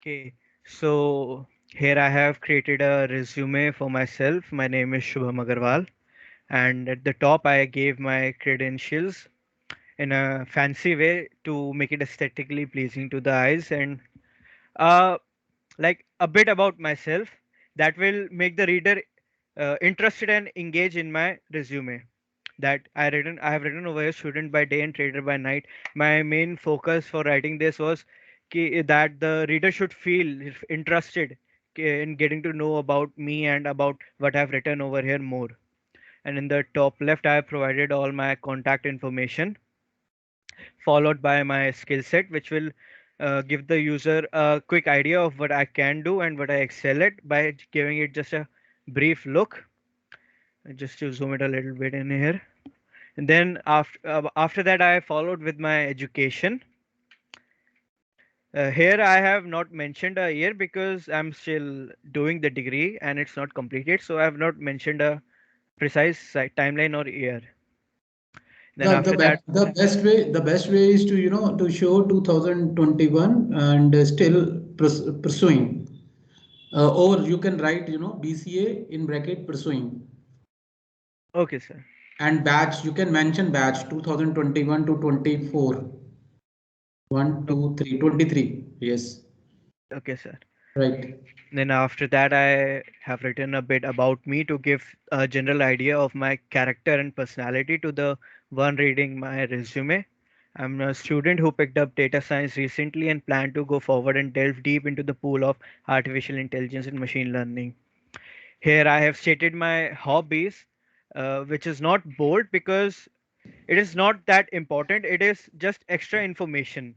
Okay, so here I have created a resume for myself. My name is Shubham Agarwal, and at the top I gave my credentials in a fancy way to make it aesthetically pleasing to the eyes, and uh, like a bit about myself that will make the reader interested and engage in my resume. I have written over here, student by day and trader by night. My main focus for writing this was that the reader should feel interested in getting to know about me and about what I've written over here more. And in the top left, I have provided all my contact information, followed by my skill set, which will give the user a quick idea of what I can do and what I excel at by giving it just a brief look. Just to zoom it a little bit in here. And then after that, I followed with my education. Here I have not mentioned a year because I'm still doing the degree and it's not completed. So I have not mentioned a precise timeline or year. Then The after that, the best way is to to show 2021 and still pursuing, or you can write BCA in bracket pursuing, okay, sir. and batch you can mention batch 2021 to 24, 1 O- 2 3 23. Yes, Okay, sir. right. Then after that, I have written a bit about me to give a general idea of my character and personality to the one reading my resume. I'm a student who picked up data science recently and plan to go forward and delve deep into the pool of artificial intelligence and machine learning. Here I have stated my hobbies, which is not bold because it is not that important. It is just extra information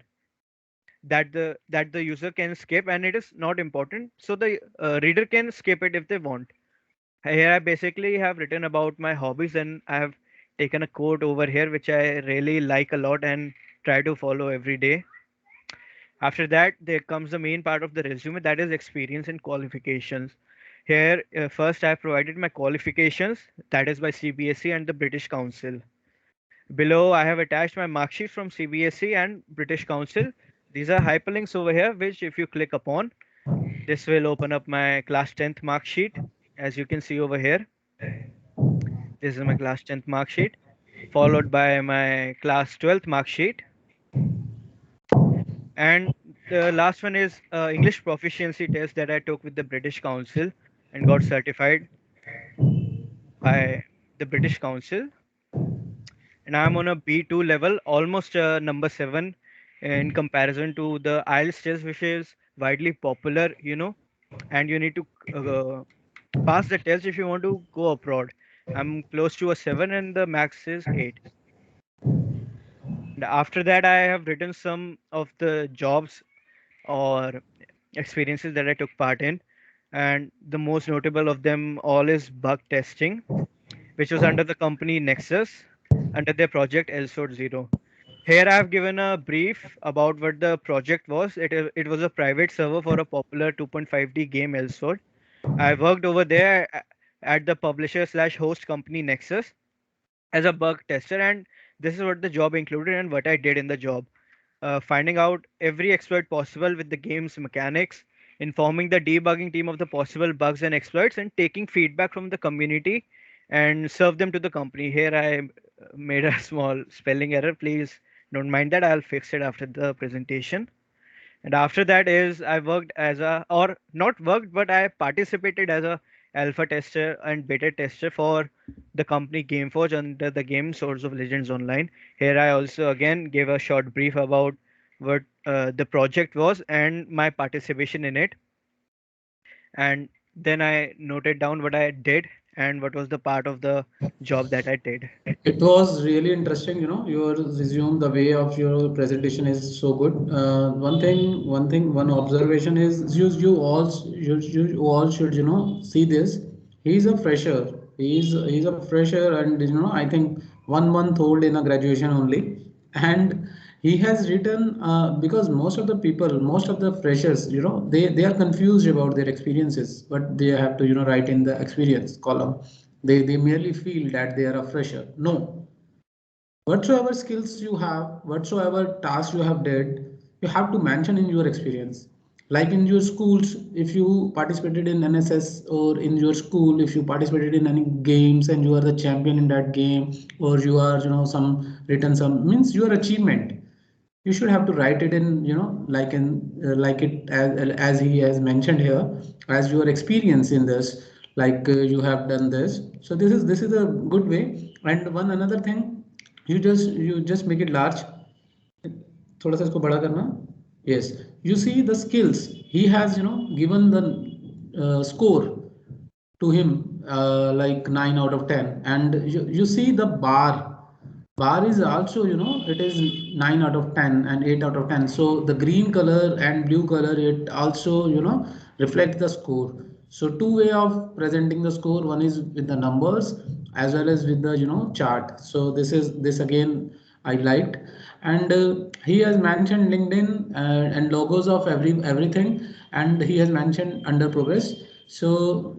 that the user can skip, and it is not important, so the reader can skip it if they want. Here I basically have written about my hobbies, and I have taken a quote over here which I really like a lot and try to follow every day. After that, there comes the main part of the resume, that is experience and qualifications. Here, first I have provided my qualifications, that is by CBSE and the British Council. Below, I have attached my mark sheet from CBSE and British Council. These are hyperlinks over here, which if you click upon, this will open up my class 10th mark sheet. As you can see over here, this is my class 10th mark sheet, followed by my class 12th mark sheet. And the last one is English proficiency test that I took with the British Council and got certified by the British Council. And I'm on a B2 level, almost number 7 in comparison to the IELTS test, which is widely popular, and you need to uh, pass the test if you want to go abroad. I'm close to a 7 and the max is 8. And after that, I have written some of the jobs or experiences that I took part in. And the most notable of them all is bug testing, which was under the company Nexus under their project LSOT Zero. Here I have given a brief about what the project was. It was a private server for a popular 2.5D game LSOT. I worked over there at the publisher slash host company Nexus as a bug tester, and this is what the job included and what I did in the job. Finding out every exploit possible with the game's mechanics, informing the debugging team of the possible bugs and exploits, and taking feedback from the community and serve them to the company. Here I made a small spelling error. Please don't mind that. I'll fix it after the presentation. And after that is I worked as a, or not worked, but I participated as a alpha tester and beta tester for the company Gameforge under the game Swords of Legends Online. Here I also again gave a short brief about what the project was and my participation in it. And then I noted down what I did and what was the part of the job that I did. It was really interesting, your resume, the way of your presentation is so good. One observation is you all should, see this. He's a fresher. He's a fresher, and I think 1 month old in a graduation only, and he has written because most of the freshers, they are confused about their experiences, but they have to write in the experience column. They merely feel that they are a fresher. No, whatsoever skills you have, whatsoever tasks you have did, you have to mention in your experience. Like in your schools, if you participated in NSS, or in your school if you participated in any games and you are the champion in that game, or you are, some written some means your achievement, you should have to write it in, like in like it as he has mentioned here, as your experience in this, like you have done this. So this is a good way. And one another thing, you just make it large, थोड़ा सा इसको बड़ा करना. Yes, you see the skills he has, given the score to him, like 9 out of 10. And you see the bar is also, it is 9 out of 10 and 8 out of 10. So the green color and blue color, it also, reflects the score. So two way of presenting the score, one is with the numbers as well as with the, chart. So this again I liked. And he has mentioned LinkedIn and logos of everything, and he has mentioned under progress. So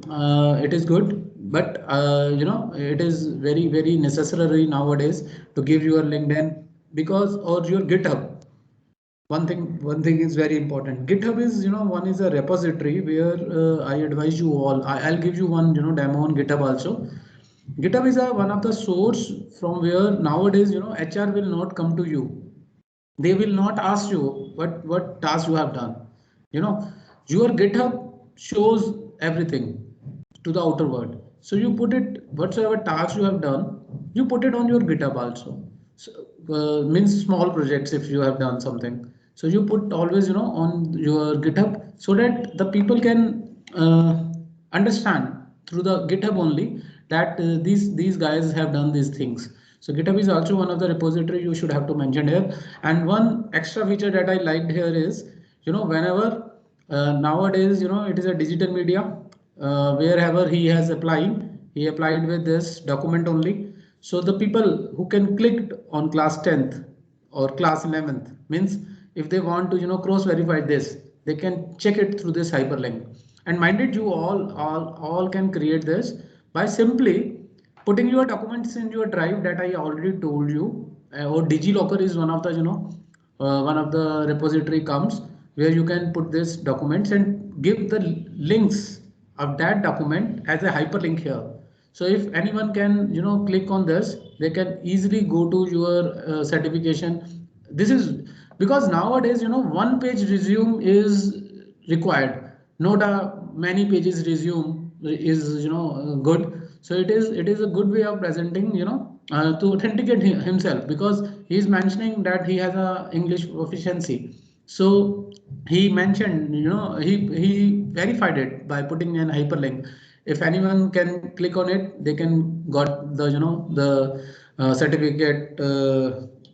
it is good, but it is very very necessary nowadays to give your LinkedIn, because, or your GitHub. One thing is very important. GitHub is, one is a repository where I advise you all. I'll give you one, demo on GitHub also. GitHub is one of the source from where nowadays, HR will not come to you. They will not ask you what task you have done. You know, your GitHub shows everything to the outer world. So you put it, whatsoever task you have done, you put it on your GitHub also. So, means small projects if you have done something. So you put always, on your GitHub, so that the people can understand through the GitHub only that these guys have done these things. So GitHub is also one of the repository you should have to mention here. And one extra feature that I liked here is, whenever nowadays, it is a digital media, wherever he applied with this document only. So the people who can click on class 10th or class 11th, means if they want to, cross verify this, they can check it through this hyperlink. And minded you, all can create this by simply putting your documents in your drive that I already told you. Or DigiLocker is one of the, one of the repository comes, where you can put this documents and give the links of that document as a hyperlink here. So if anyone can, click on this, they can easily go to your certification. This is because nowadays, one page resume is required. Not a many pages resume is, good. So it is a good way of presenting, to authenticate himself, because he is mentioning that he has a English proficiency. So he mentioned, he verified it by putting an hyperlink. If anyone can click on it, they can got the, the certificate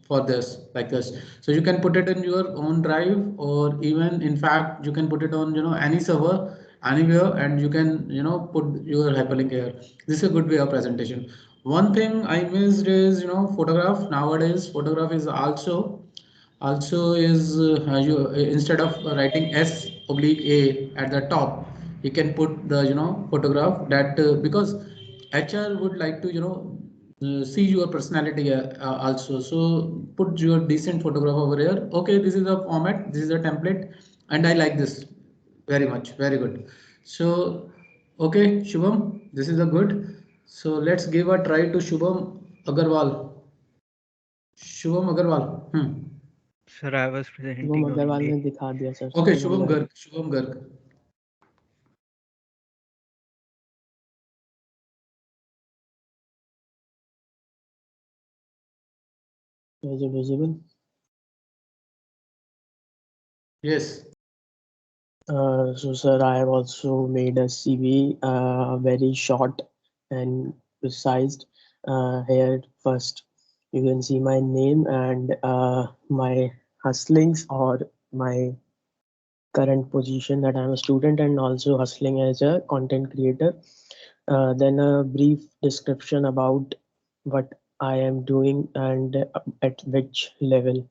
for this, like this. So you can put it in your own drive, or even in fact you can put it on, any server anywhere, and you can, put your hyperlink here. This is a good way of presentation. One thing I missed is, photograph. Nowadays photograph is also is you instead of writing S oblique A at the top, you can put the, photograph that, because HR would like to, see your personality also. So put your decent photograph over here. Okay, this is the format, this is the template, and I like this very much. Very good. So okay, Shubham, this is a good. So let's give a try to Shubham Agarwal. Shubham Agarwal. Sir, I was Shubham presenting Agarwal ने only. दिखा दिया sir. Okay, Shubham Garg. Shubham Garg. Is it visible? Yes. So sir, I have also made a CV, very short and precise. Here first, you can see my name and my hustlings, or my current position, that I'm a student and also hustling as a content creator. Then a brief description about what I am doing and at which level.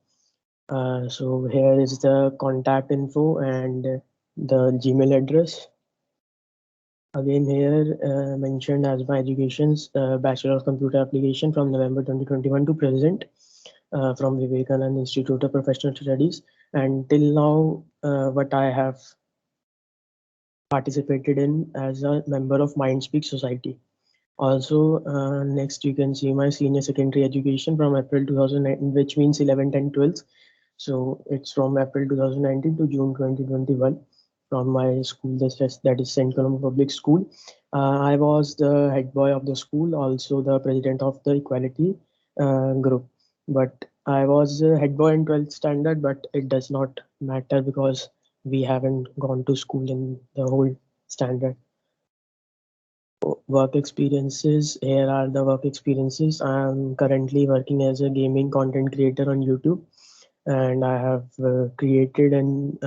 So here is the contact info and the Gmail address. Again here mentioned as my education's Bachelor of Computer Application from November 2021 to present. from Vivekananda Institute of Professional Studies. And till now, what I have participated in as a member of Mindspeak Society. Also, next you can see my senior secondary education from April 2009, which means 11th and 12th. So it's from April 2019 to June 2021 from my school, that is St. Columba Public School. I was the head boy of the school, also the president of the equality group. But I was head boy in 12th standard, but it does not matter because we haven't gone to school in the whole standard. Work experiences. Here are the work experiences. I'm currently working as a gaming content creator on YouTube, and I have created and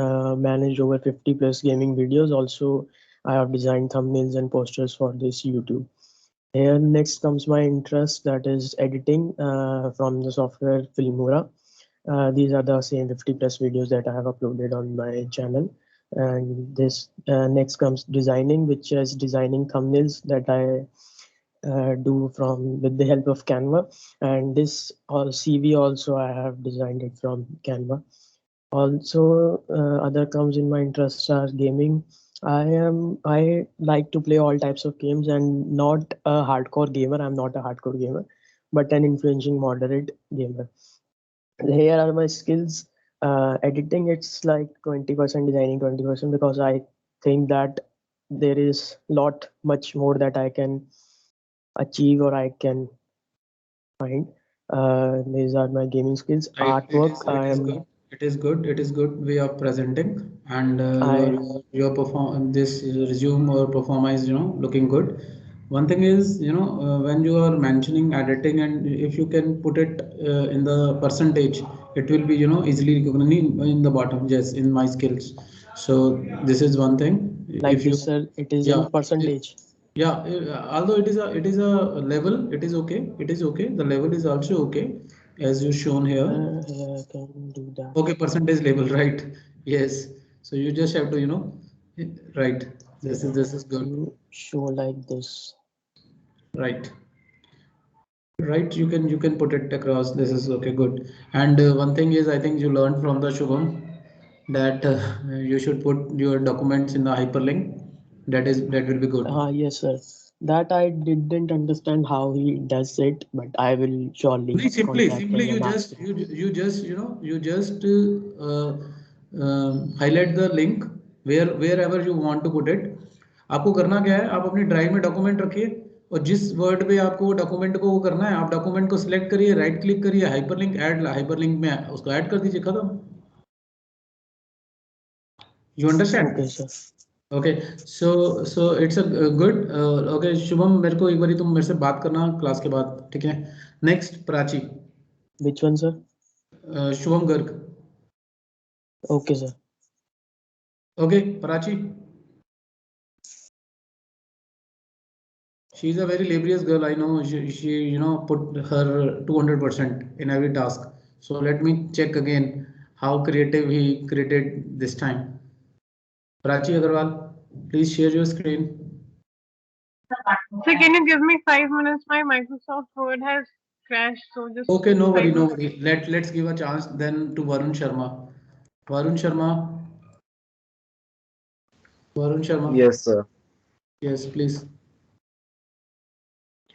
managed over 50 plus gaming videos. Also, I have designed thumbnails and posters for this YouTube. Here next comes my interest, that is editing from the software Filmora. These are the same 50 plus videos that I have uploaded on my channel. And this next comes designing, which is designing thumbnails that I do from with the help of Canva. And this CV also I have designed it from Canva. Also, other comes in my interests are gaming. I like to play all types of games and not a hardcore gamer. I'm not a hardcore gamer, but an influencing moderate gamer. Here are my skills. Editing, it's like 20% designing, 20%, because I think that there is lot much more that I can achieve or I can find. These are my gaming skills. Right. Artwork, It I is am good. It is good. It is good way of presenting, and I your perform this resume or performa is looking good. One thing is when you are mentioning editing, and if you can put it in the percentage, it will be easily recognized in the bottom. Yes, in my skills. So this is one thing. like If you this, sir. It is yeah. in percentage. Yeah, although it is a level, it is okay. It is okay. The level is also okay, as you shown here. Here I can do that. Okay, percentage level, right? Yes. So you just have to, right. This is good. To show like this. Right. Right. You can put it across. This is okay, good. And one thing is, I think you learned from the Shubham that you should put your documents in the hyperlink. That will be good. Yes, sir. That I didn't understand how he does it, but I will surely Very simply, contact simply him you and ask just him. highlight the link wherever you want to put it. आपको करना क्या है, आप अपनी drive में document रखिए और जिस वर्ड पे आपको वो डॉक्यूमेंट को वो करना है, आप डॉक्यूमेंट को सिलेक्ट करिए, राइट क्लिक करिए, हाइपरलिंक में उसको ऐड कर दीजिए, खत्म. You understand? Okay, sir. Okay. So it's a good. Okay Shubham, मेरे को एक बारी तुम मेरे से बात करना क्लास के बाद, ठीक है? Next Prachi. Which one, sir? Shubham Garg. Okay, sir. Okay, Parachi. She's a very laborious girl. I know she put her 200% in every task. So let me check again how creative he created this time. Prachi Agarwal, please share your screen. So can you give me 5 minutes? My Microsoft Word has crashed, so just Okay, no worry, 5 no minutes. worry. Let's give a chance then to Varun Sharma. Varun Sharma. Varun Sharma. Yes, sir. Yes, please.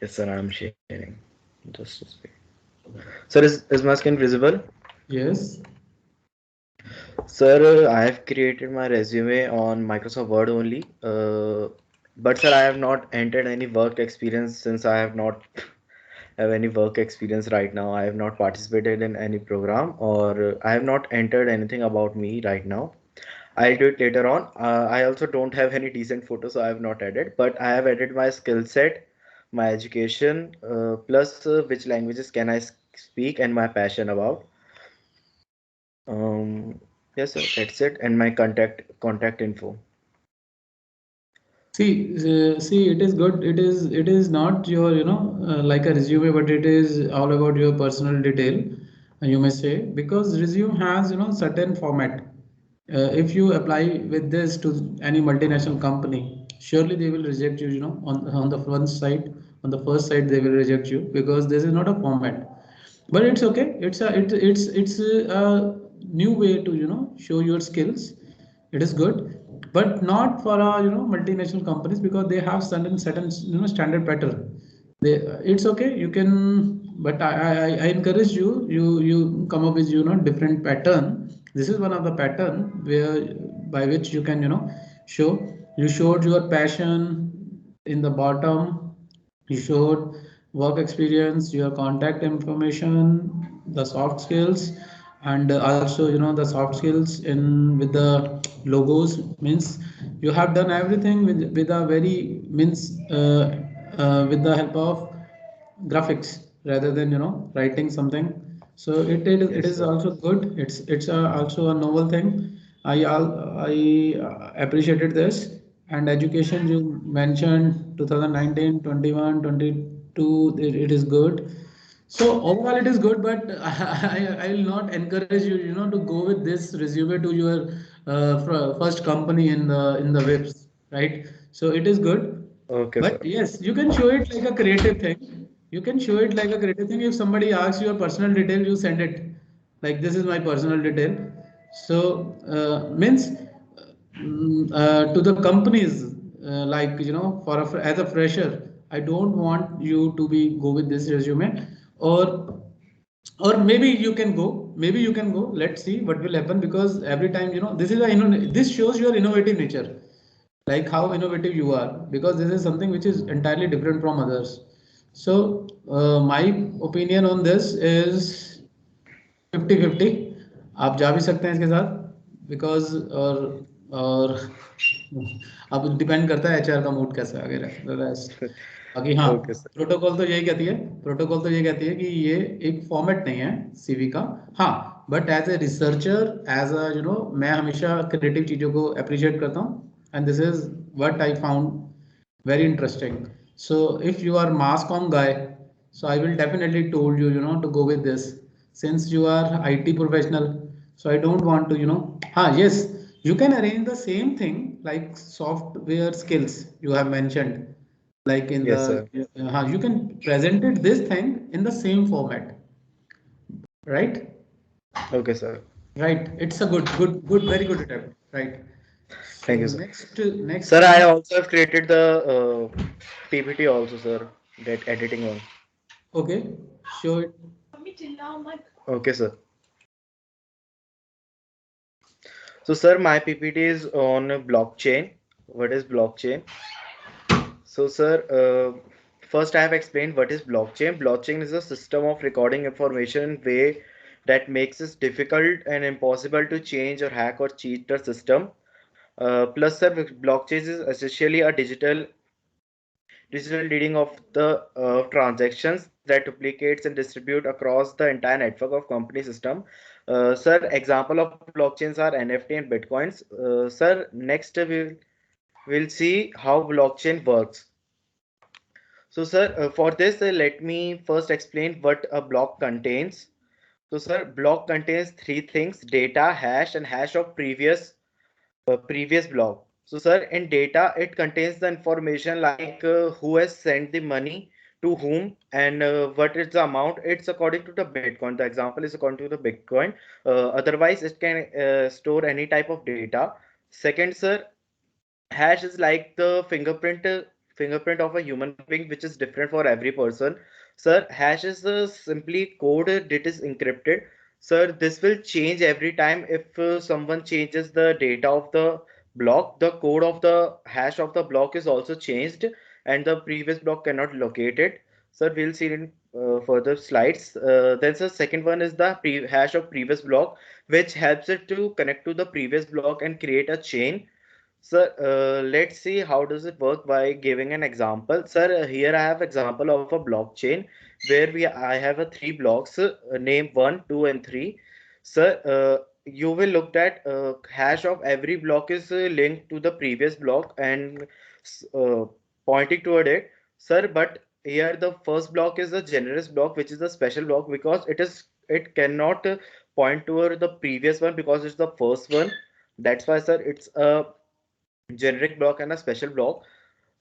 Yes, sir. I'm sharing. Just a second. Sir, is my screen visible? Yes. Sir, I have created my resume on Microsoft Word only. But sir, I have not entered any work experience since I have not have any work experience right now. I have not participated in any program or I have not entered anything about me right now. I'll do it later on. I also don't have any decent photos, so I have not added, but I have added my skill set, my education, plus which languages can I speak and my passion about. Um, yes, sir, that's it, and my contact info. See, it is good. It is not your, like a resume, but it is all about your personal detail, you may say, because resume has, certain format. If you apply with this to any multinational company, surely they will reject you, on the first side, they will reject you because this is not a format. but it's okay. It's a new way to show your skills. It is good, but not for multinational companies, because they have certain standard pattern. They It's okay. You can, but I encourage you come up with different pattern. This is one of the pattern where by which you can show you showed your passion in the bottom. You showed work experience, your contact information, the soft skills, and also the soft skills in with the logos. Means you have done everything with a very means with the help of graphics rather than writing something. So it Yes, is sir. also good. Also a novel thing. I appreciated this. And education, you mentioned 2019, 21, 22, it is good. So overall it is good, but I will not encourage you, to go with this resume to your first company in the webs, right? So it is good, Okay, sir. but yes, you can show it like a creative thing. You can show it like a creative thing. If somebody asks your personal detail, you send it like this is my personal detail. So means to the companies, like for as a fresher, I don't want you to be go with this resume, or maybe you can go, let's see what will happen, because every time this is this shows your innovative nature, like how innovative you are, because this is something which is entirely different from others. So my opinion on this is 50-50. आप जा भी सकते हैं इसके साथ, because और अब depend करता है एचआर का मूड कैसा है अगर रेस्ट। बाकी हाँ, Okay, sir. प्रोटोकॉल तो ये कहती है कि ये एक फॉर्मेट नहीं है सीवी का। हाँ, but as a researcher, as a मैं हमेशा क्रिएटिव चीज़ों को अप्रिशिएट करता हूँ, and this is what I found very interesting. So if you are mass comm guy, so I will definitely told you, to go with this, since you are IT professional. So I don't want to, yes, you can arrange the same thing like software skills you have mentioned, like in Yes, the, sir. you can present it this thing in the same format, right? Okay, sir. Right. It's a good, very good attempt. Right. So Thank you, sir. next Sir, I one. also have created the PPT also, sir. That editing one. Okay. Show it. Okay, sir. So, sir, my PPT is on blockchain. What is blockchain? So, sir, first I have explained what is blockchain. Blockchain is a system of recording information in way that makes it difficult and impossible to change or hack or cheat the system. Plus, sir, blockchain is essentially a digital reading of the transactions that duplicates and distribute across the entire network of company system. Sir, example of blockchains are NFT and Bitcoins. Sir, next we'll see how blockchain works. So, sir, for this, let me first explain what a block contains. So, sir, block contains three things: data, hash, and hash of previous block. So, sir, in data, it contains the information like who has sent the money to whom and what is the amount. It's according to the Bitcoin. The example is according to the Bitcoin. Otherwise, it can store any type of data. Second, sir, hash is like the fingerprint of a human being, which is different for every person. Sir, hash is simply code that is encrypted. Sir, this will change every time if someone changes the data of the block. The code of the hash of the block is also changed, and the previous block cannot locate it. Sir, we'll see in further slides. Then the second one is the hash of previous block, which helps it to connect to the previous block and create a chain. Sir, let's see how does it work by giving an example. Sir, here I have example of a blockchain where I have a three blocks, name 1, 2, and 3. Sir, you will look at hash of every block is linked to the previous block and uh, pointing toward it. Sir, but here the first block is a generous block, which is a special block because it cannot point toward the previous one because it's the first one. That's why, sir, it's a generic block and a special block.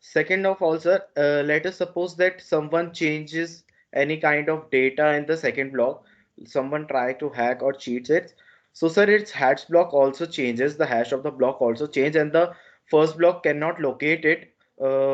Second of all, sir, let us suppose that someone changes any kind of data in the second block, someone try to hack or cheats it. So sir, its hash block also changes, the hash of the block also change, and the first block cannot locate it,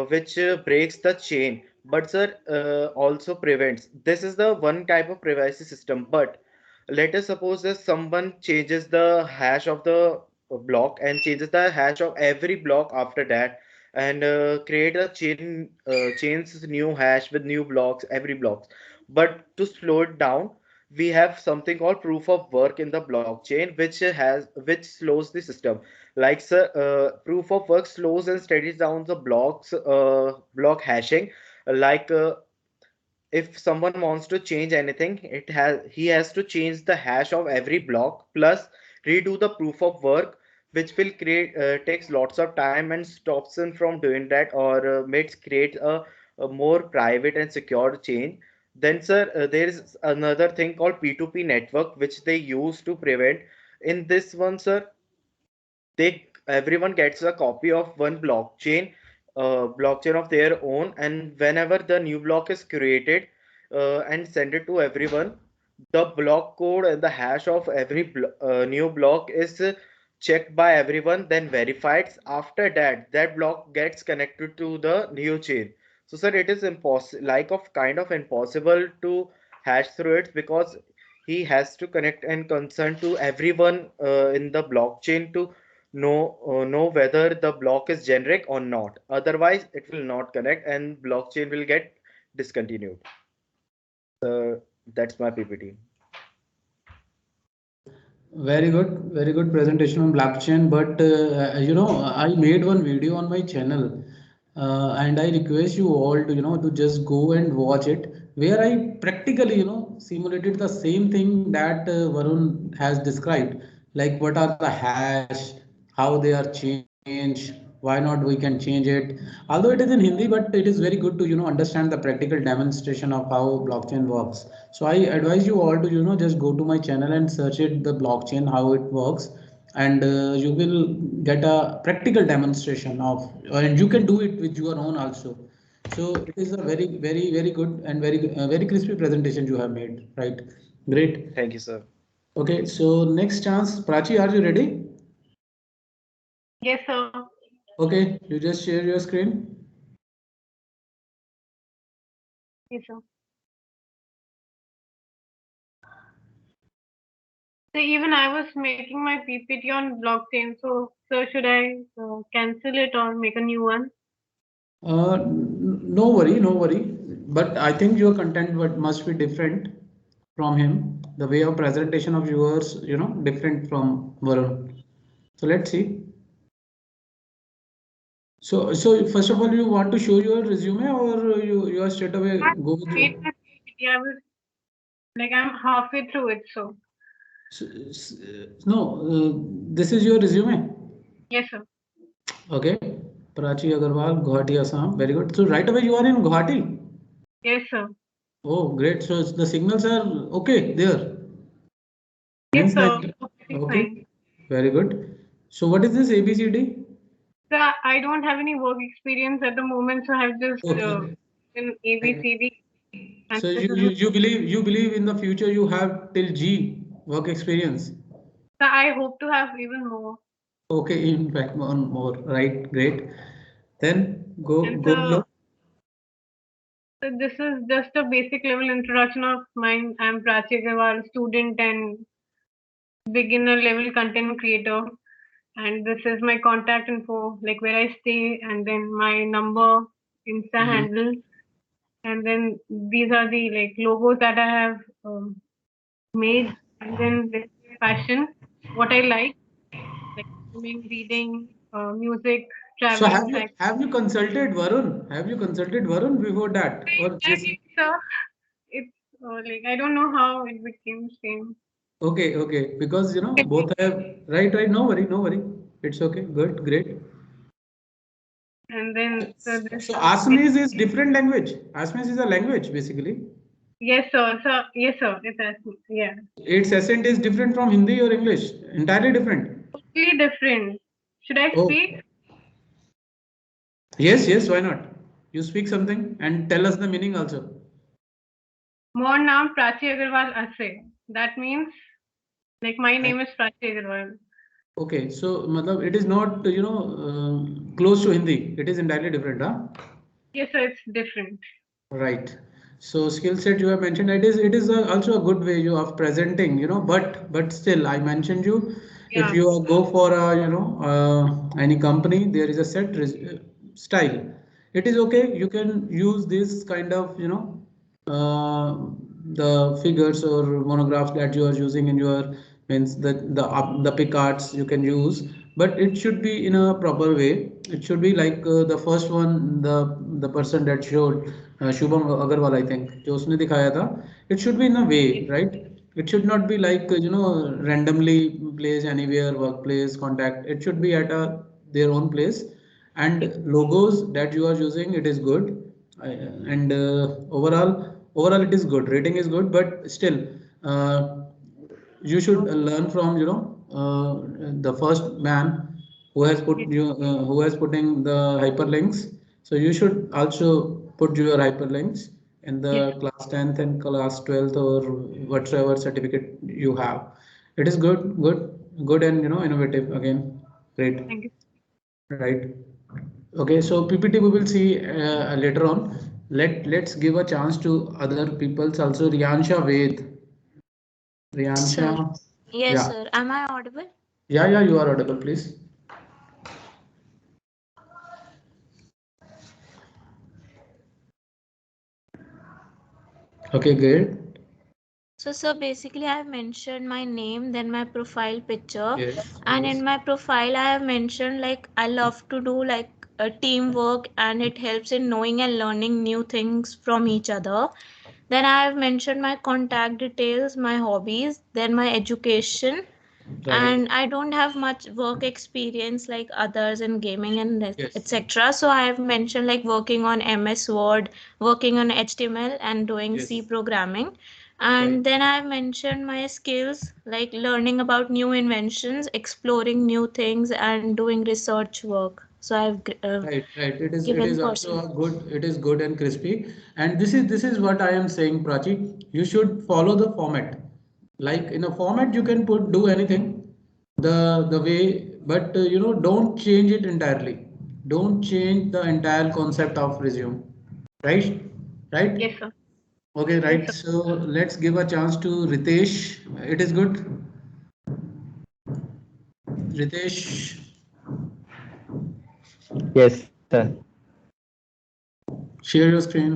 which breaks the chain. But sir, also prevents. This is the one type of privacy system. But let us suppose that someone changes the hash of the block and changes the hash of every block after that, and create a chains new hash with new blocks every blocks. But to slow it down, we have something called proof of work in the blockchain, which slows the system. Like sir, proof of work slows and steadies down the block hashing. Like if someone wants to change anything, he has to change the hash of every block plus redo the proof of work, which will create takes lots of time and stops him from doing that, or makes create a more private and secure chain. Then sir, there is another thing called P2P network, which they use to prevent. In this one sir, they everyone gets a copy of one blockchain of their own, and whenever the new block is created and send it to everyone, the block code and the hash of every new block is checked by everyone, then verified. After that, that block gets connected to the new chain. So sir, it is impossible, like of kind of impossible to hash through it, because he has to connect and consent to everyone in the blockchain to know whether the block is generic or not. Otherwise, it will not connect and blockchain will get discontinued. That's my PPT. Very good presentation on blockchain. But I made one video on my channel, and I request you all to to just go and watch it, where I practically simulated the same thing that Varun has described, like what are the hash, how they are changed, why not we can change it. Although it is in Hindi, but it is very good to understand the practical demonstration of how blockchain works. So I advise you all to just go to my channel and search it the blockchain how it works, and you will get a practical demonstration of, and you can do it with your own also. So it is a very good and very crispy presentation you have made, right? Great. Thank you, sir. Okay, so next chance, Prachi, are you ready? Yes, sir. Okay, you just share your screen. Yes, sir. So even I was making my PPT on blockchain. So, sir, should I cancel it or make a new one? No worry, no worry. But I think your content must be different from him. The way of presentation of yours, different from Varun. So let's see. So first of all, you want to show your resume, or you are straight away I go with made my PPT. I was like, I'm halfway through it. So, no, this is your resume. yes, sir. Okay, Prachi Agarwal, Guwahati, Assam. Very good. So right away you are in Guwahati. Yes, sir. Oh, great. So the signals are okay there. Yes, Means sir. like, Perfectly okay, fine. very good. So what is this ABCD? So I don't have any work experience at the moment, so I've just Okay. in ABCD, and So this is. you believe in the future you have till G work experience. So I hope to have even more. Okay, in fact, one more, right? Great. Then And go below. so this is just a basic level introduction of mine. I'm Prachi Agarwal, student and beginner level content creator. And this is my contact info, like where I stay, and then my number, Insta Mhm. handle, and then these are the like logos that I have made, and then this passion, what I like swimming, reading, music, So traveling, cycling. have you consulted Varun? Have you consulted Varun before that, or I just think so. It's like I don't know how it became same. okay? Because both have right. No worry, no worry. It's okay. Good, great. And then so this So Assamese is different language. Assamese is a language basically. yes sir, yes sir, it's yeah. Its accent is different from Hindi or English. Entirely different. Totally different. Should I Oh, speak? yes, yes. Why not? You speak something and tell us the meaning also. More naam Prachi Agarwal Ase. That means like my name is Prachi Agarwal. Okay, so matlab it is not close to Hindi. It is entirely different, huh? Yes, sir, it's different. Right. So skill set you have mentioned. It is also a good way you of presenting. But still I mentioned you. If Yeah. you go for a any company, there is a set style. It is okay. You can use this kind of uh, the figures or monographs that you are using in your means the picards you can use, but it should be in a proper way. It should be like the first one, the person that showed Shubham Agarwal, I think जो उसने दिखाया था. It should be in a way, right? It should not be like randomly placed anywhere, workplace, contact. It should be at a their own place. And logos that you are using, it is good. And overall it is good, rating is good, but still uh, you should learn from the first man who has putting the hyperlinks. So you should also put your hyperlinks in the Yes. class 10th and class 12th or whatsoever certificate you have. It is good and innovative again. Great. Thank you. Right. Okay, so PPT we will see later on. Let's give a chance to other peoples also. Riyansha Ved. Riyansha. Sir. Yes, Yeah. sir. Am I audible? Yeah, you are audible, please. Okay, great. So, sir, basically, I have mentioned my name, then my profile picture, Yes, and yes. in my profile, I have mentioned like I love to do like a teamwork, and it helps in knowing and learning new things from each other. Then I have mentioned my contact details, my hobbies, then my education, Right. and I don't have much work experience like others in gaming and Yes. etc. So I have mentioned like working on MS Word, working on HTML, and doing C Yes. programming. Right. And then I have mentioned my skills like learning about new inventions, exploring new things, and doing research work. So I've Right. It is given also person. a good. It is good and crispy. And this is what I am saying, Prachi. You should follow the format. Like in a format, you can do anything, the way, but don't change it entirely. Don't change the entire concept of resume. Right. Right. Yes, sir. Okay. Yes, Right. sir. So let's give a chance to Ritesh. It is good. Ritesh, Yes, sir. share your screen.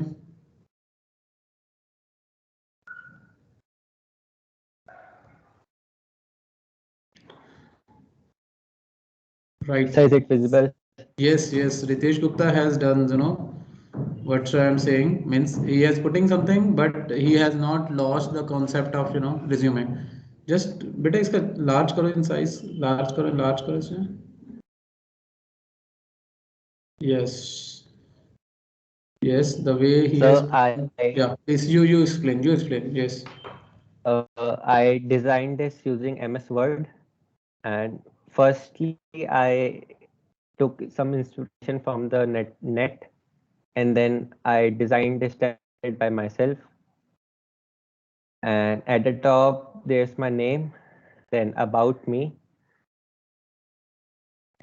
Right. Sir, is it visible? Yes. Ritesh Gupta has done, what I'm saying means he has putting something, but he has not lost the concept of, resume. Just बेटा इसका large करो in size, large करो इसमें. Yes, yes, the way he has. So Yeah, please you explain. Yes. I designed this using MS Word, and firstly I took some inspiration from the net, and then I designed this template by myself. And at the top there's my name, then about me,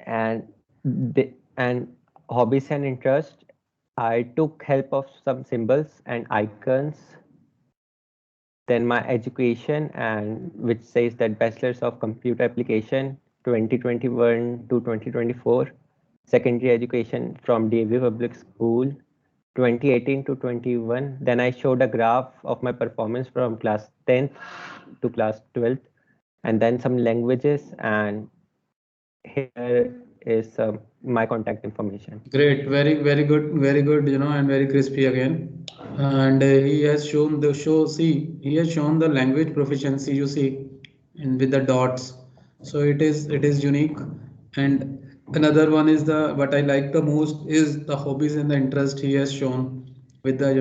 and and hobbies and interest. I took help of some symbols and icons. Then my education, and which says that Bachelor's of Computer Application 2021 to 2024. Secondary education from DAV Public School 2018 to 21. Then I showed a graph of my performance from class 10th to class 12th, and then some languages, and here is my contact information. Great, very good, and very crispy again. And he has shown the show. See, he has shown the language proficiency. You see, and with the dots. So it is unique. And another one is the what I like the most is the hobbies and the interest he has shown with the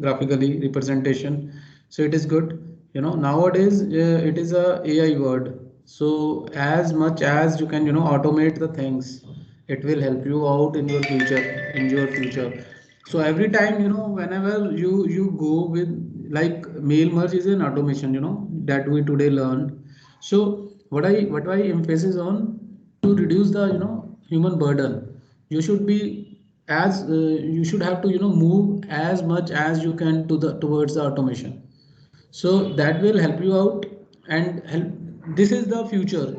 graphically representation. So it is good. Nowadays it is a AI word. So as much as you can automate the things, it will help you out in your future. So every time, whenever you go with, like, mail merge is an automation, that we today learned. So what I emphasis on, to reduce the, human burden. You should be you should have to, move as much as you can towards the automation. So that will help you out and help. This is the future.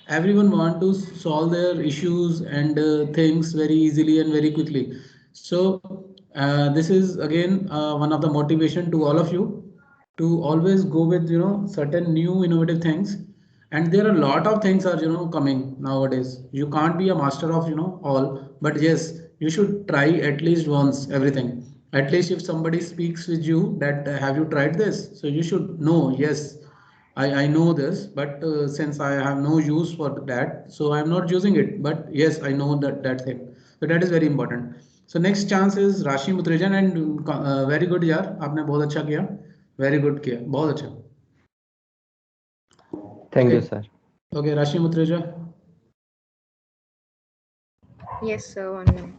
Everyone want to solve their issues and things very easily and very quickly. So this is again one of the motivation to all of you to always go with, certain new innovative things. And there are a lot of things are, coming nowadays. You can't be a master of, all, but yes, you should try at least once everything. At least if somebody speaks with you that have you tried this, so you should know, yes, I know this, but since I have no use for that, so I'm not using it, but yes, I know that thing. So that is very important. So next chance is Rashi Mutrejan, and very good यार, आपने बहुत अच्छा किया, very good किया, बहुत अच्छा. Thank you, Okay. sir. Okay, Rashi Mutreja. Yes, sir. 1 minute.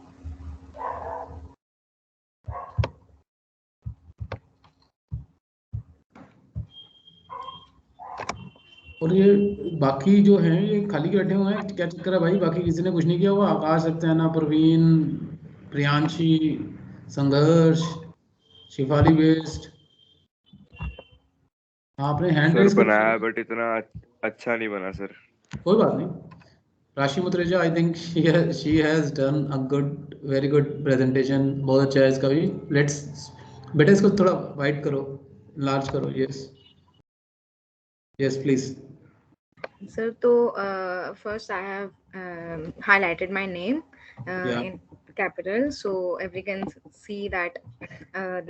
और ये बाकी जो हैं ये खाली बैठे हुए हैं, क्या चक्कर है भाई? बाकी किसी ने कुछ नहीं किया हुआ? आकाश, सत्याना, प्रवीण, प्रियांशी, संघर्ष, शिफाली बेस्ट, आपने हैंड सर रेस कर बनाया बट इतना अच्छा नहीं बना सर. कोई बात नहीं. Rashi Mutreja, I think she has done a good, very good presentation. बहुत अच्छा है इसका भी. लेट्स बेटा इसको थोड़ा वाइड करो, लार्ज करो. Yes yes please. Sir, so first I have highlighted my name Yeah. in capital, so everyone can see that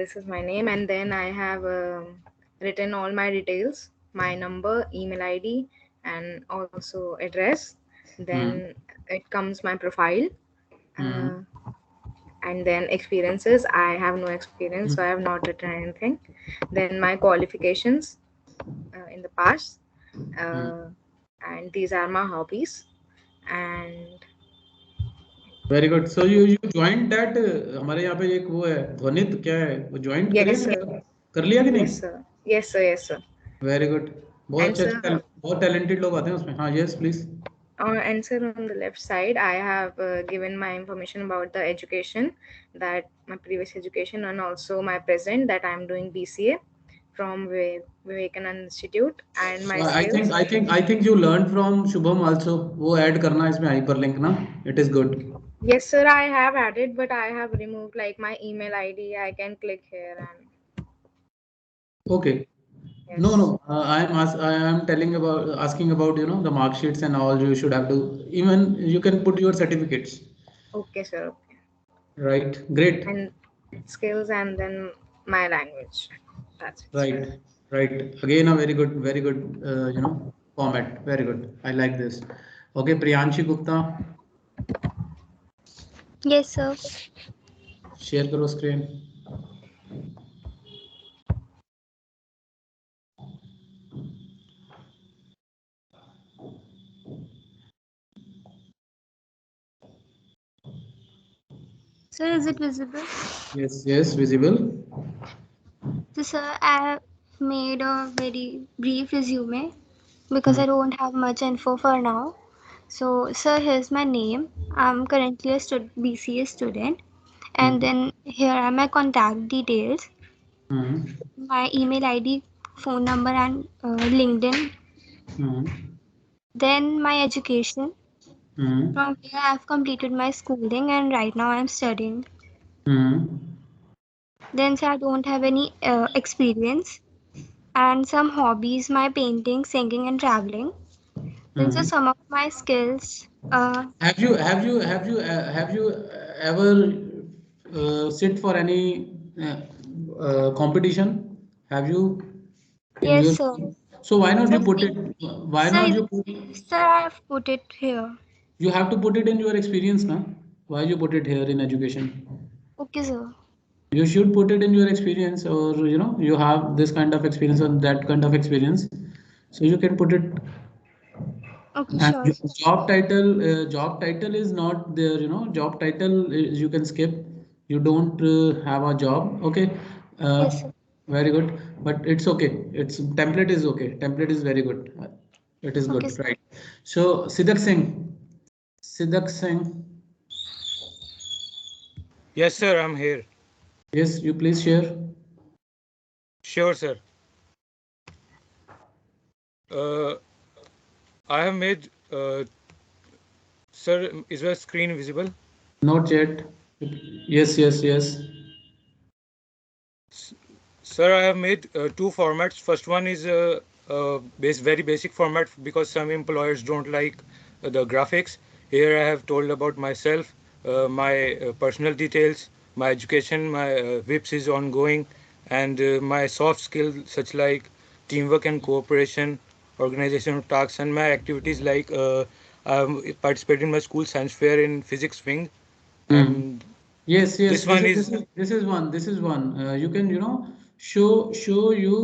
this is my name, and then I have written all my details, my number, email ID, and also address. Then it comes my profile, and then experiences. I have no experience, so I have not written anything. Then my qualifications in the past. And these are my hobbies. And very good. So you join that, हमारे यहाँ पे एक वो है ध्वनित, क्या है वो, join yes, sir. कर लिया कि नहीं? Yes, sir. Yes, sir. Yes, sir. Very good. बहुत And अच्छे sir, बहुत टैलेंटेड लोग आते हैं उसमें. हाँ yes please. and sir, on the left side, I have given my information about the education, that my previous education, and also my present, that I'm doing BCA from Vivekananda Institute, and my skills. I think you learned from Shubham also. वो add करना इसमें hyperlink ना. It is good. Yes, sir, I have added, but I have removed like my email ID. I can click here and. Okay. Yes. No. I am asking about the mark sheets and all. You should have to, even you can put your certificates. Okay, sir. Okay. Right. Great. And skills, and then my language. That's it. Right. Again, a very good format. Very good. I like this. Okay, Priyanshi Gupta. Yes, sir. Share करो screen. Sir, is it visible? Yes, visible. So, sir, I have made a very brief resume because I don't have much info for now. So, sir, here's my name. I'm currently a BCA student, and then here are my contact details, my email ID, phone number, and LinkedIn. Then my education. From here, I've completed my schooling, and right now I'm studying. Then, sir, I don't have any experience, and some hobbies: my painting, singing, and traveling. Then, sir, some of my skills. Have you ever sit for any competition? Have you? Yes, sir. So why not Sir, you put it? Why sir, not you? Sir, I have put it here. You have to put it in your experience, na? Why you put it here in education? Okay, sir. You should put it in your experience, or you have this kind of experience or that kind of experience, so you can put it. Okay, And sure. job title is not there. Job title you can skip. you don't have a job. Okay. Yes, sir. Very good, but it's okay. It's template is okay. Template is very good. It is Okay, good, sir. right? So Siddharth Singh, Siddharth Singh, Yes, sir, I'm here. yes, you please share. Sure, sir. I have made, sir, is my screen visible? Not yet. Yes, yes, yes. Sir, I have made two formats. First one is a very basic format because some employers don't like the graphics. Here I have told about myself, my personal details, my education, my VIPS is ongoing, and my soft skills such like teamwork and cooperation, organizational tasks, and my activities like I participated in my school science fair in physics wing, and Yes, yes. this one is This is one. This is one. You can show you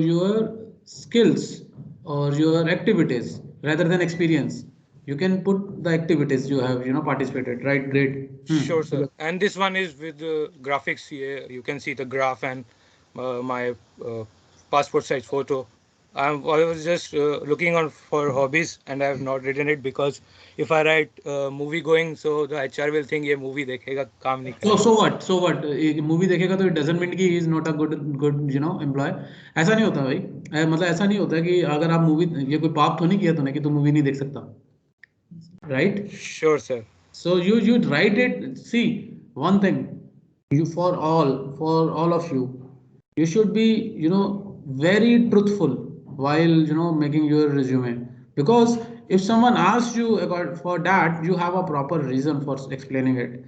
your skills or your activities rather than experience. You can put the activities you have participated. Right? Great. Sure, sir. And this one is with the graphics here. You can see the graph and my passport size photo. I was just looking on for hobbies and I have not written it because if I write movie going, so the HR will think ये movie देखेगा काम नहीं So करेगा. so what? So what? एक movie देखेगा तो it doesn't mean कि he is not a good employee. ऐसा नहीं होता भाई. मतलब ऐसा नहीं होता कि अगर आप मूवी ये कोई पाप तो नहीं किया तूने कि तू मूवी नहीं देख सकता. Right? Sure, sir. So you write it. See one thing, you for all of you, you should be very truthful while making your resume, because if someone asks you for that, you have a proper reason for explaining it.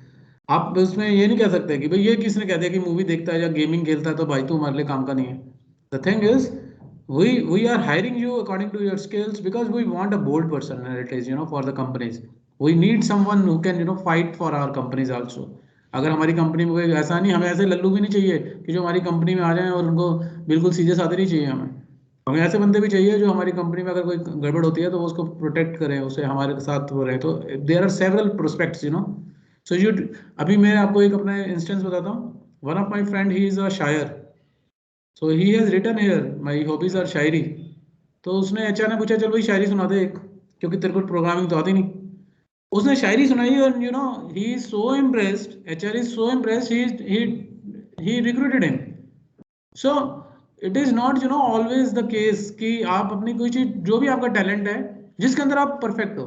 आप उसमें ये नहीं कह सकते कि भाई ये किसने कह दिया कि मूवी देखता है या गेमिंग खेलता है तो भाई तू हमारे लिए काम का नहीं है. The thing is, we are hiring you according to your skills because we want a bold personalities for the companies. We need someone who can fight for our companies also. अगर हमारी कंपनी में कोई ऐसा नहीं, हमें ऐसे लल्लू भी नहीं चाहिए कि जो हमारी कंपनी में आ जाएं और उनको बिल्कुल सीधे साधे नहीं चाहिए. हमें ऐसे बंदे भी चाहिए जो हमारी कंपनी में अगर कोई गड़बड़ होती है तो वो उसको प्रोटेक्ट करें, उसे हमारे साथ वो रहे. तो there are several prospects so you. अभी मैं आपको एक अपना इंस्टेंस बताता हूँ. One of my friend, he is a शायर. So he has written here my hobbies are शायरी. तो उसने एचआर ने पूछा चल भाई शायरी सुना दे एक, क्योंकि तेरे को प्रोग्रामिंग तो आती नहीं. उसने शायरी सुनाई और he is so impressed. HR is so impressed. He recruited him. So it is not always the case कि आप अपनी कोई चीज, जो भी आपका टैलेंट है जिसके अंदर आप परफेक्ट हो,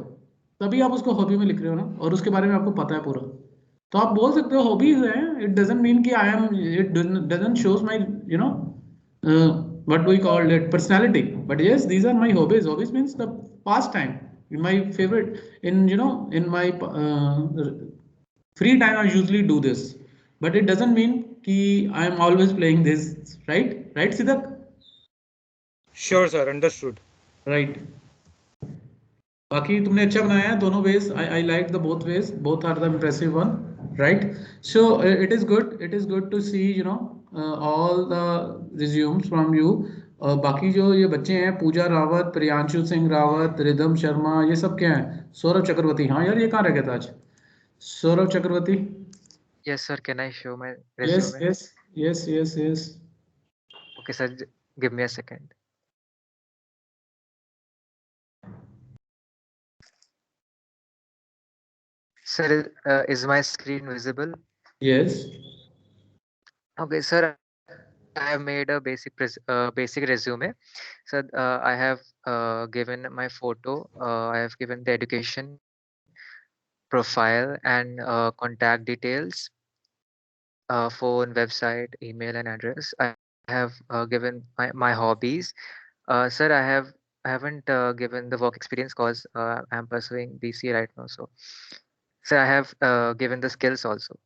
तभी आप उसको हॉबी में लिख रहे हो ना, और उसके बारे में आपको पता है पूरा, तो आप बोल सकते हो हॉबीज है. इट डजंट मीन कि I am, it doesn't shows my what we call it personality. But yes, these are my hobbies. Hobbies means the pastime, my favorite. In my free time I usually do this, but it doesn't mean कि I am always playing this. Right Siddharth? Sure, sir. Understood. Right. बाकी तुमने अच्छा बनाया है दोनों ways. I like the both ways. Both are the impressive one. Right. So it is good to see all the resumes from you. बाकी जो ये बच्चे हैं, पूजा रावत, प्रियांशु सिंह रावत, रिदम शर्मा, ये सब क्या हैं? सौरभ चक्रवर्ती. हाँ यार, ये कहाँ रह गया था आज? सौरभ चक्रवर्ती. Yes, sir. Can I show my Yes, resume? yes. Okay, sir. Give me a second. Sir, is my screen visible? Yes. Okay, sir. I have made a basic resume. So I have given my photo. I have given the education profile and contact details, phone, website, email, and address. I have given my hobbies. Sir, I haven't given the work experience because I'm pursuing BCA right now. So, sir, I have given the skills also.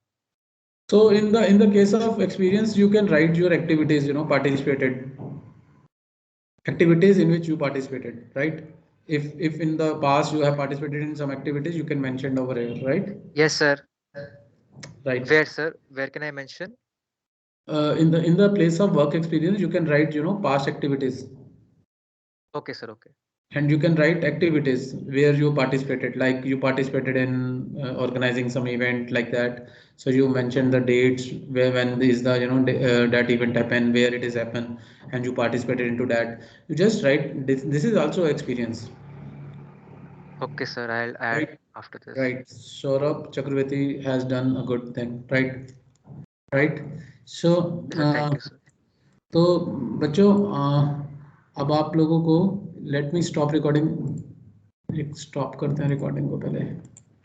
So in the case of experience, you can write your activities, participated. Activities in which you participated, right? If in the past you have participated in some activities, you can mention over here, right? Yes, sir. Right. Where, sir? Where can I mention? In the place of work experience, you can write, past activities. Okay, sir. Okay. And you can write activities where you participated, like you participated in organizing some event like that. So you mentioned the dates where when is the that event happened, where it is happened, and you participated into that. You just write this. This is also experience. Okay, sir. I'll add Right. after this. Right. Saurabh Chakravarti has done a good thing. Right. Right. So Yes, sir. Thank you, sir. तो बच्चों अब आप लोगों को let me stop recording, stop करते हैं recording को पहले।